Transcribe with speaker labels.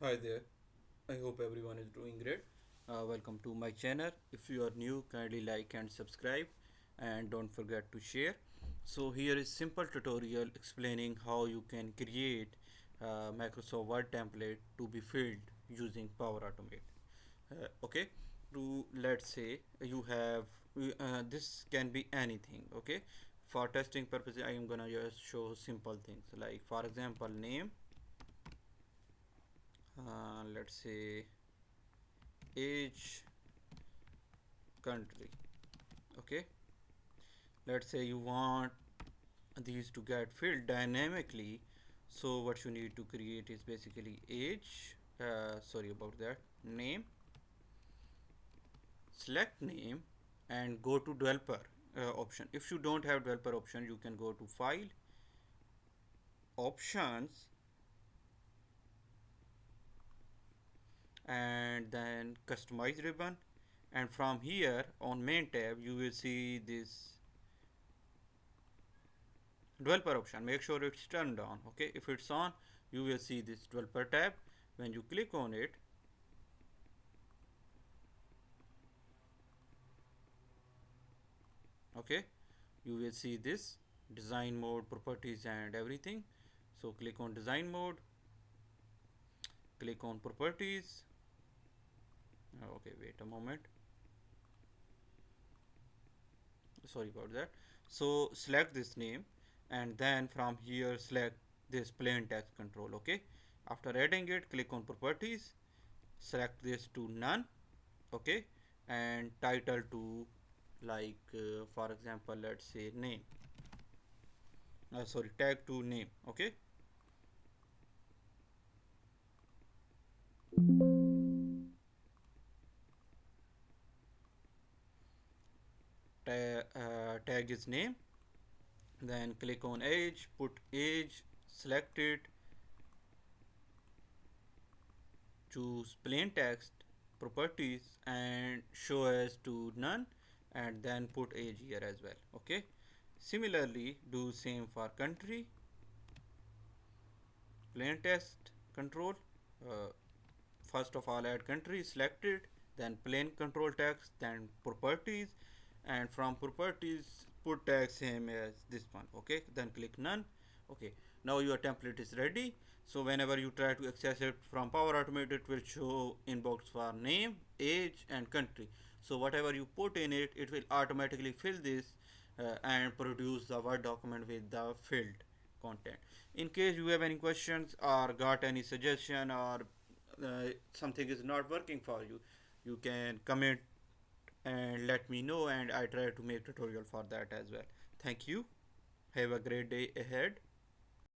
Speaker 1: Hi there. I hope everyone is doing great. Welcome to my channel. If you are new, kindly like and subscribe and don't forget to share. So here is simple tutorial explaining how you can create Microsoft Word template to be filled using Power Automate. Okay, to let's say you have this can be anything. Okay, for testing purposes I am gonna just show simple things like for example name, let's say age, country. Okay, let's say you want these to get filled dynamically, so what you need to create is basically age, sorry about that, name, select name, and go to developer option. If you don't have developer option, you can go to file, options, and then customize ribbon, and from here on main tab you will see this developer option. Make sure it's turned on. Okay, if it's on, you will see this developer tab. When you click on it, okay, you will see this design mode, properties, and everything. So click on design mode, click on properties. Okay, wait a moment, sorry about that. So select this name, and then from here select this plain text control. Okay, after adding it, click on properties, select this to none. Okay, and title to like for example, let's say name, sorry, tag to name. Okay, tag is name, then click on age, put age, select it, choose plain text, properties, and show as to none, and then put age here as well. Okay, similarly do same for country, plain text control, uh, first of all add country, select it, then plain control text, then properties, and from properties put tag same as this one. Okay, then click none. Okay, now your template is ready. So whenever you try to access it from Power Automate, it will show inbox for name, age, and country. So whatever you put in it, it will automatically fill this and produce the Word document with the filled content. In case you have any questions or got any suggestion, or something is not working for you, you can comment and let me know, and I try to make tutorial for that as well. Thank you. Have a great day ahead.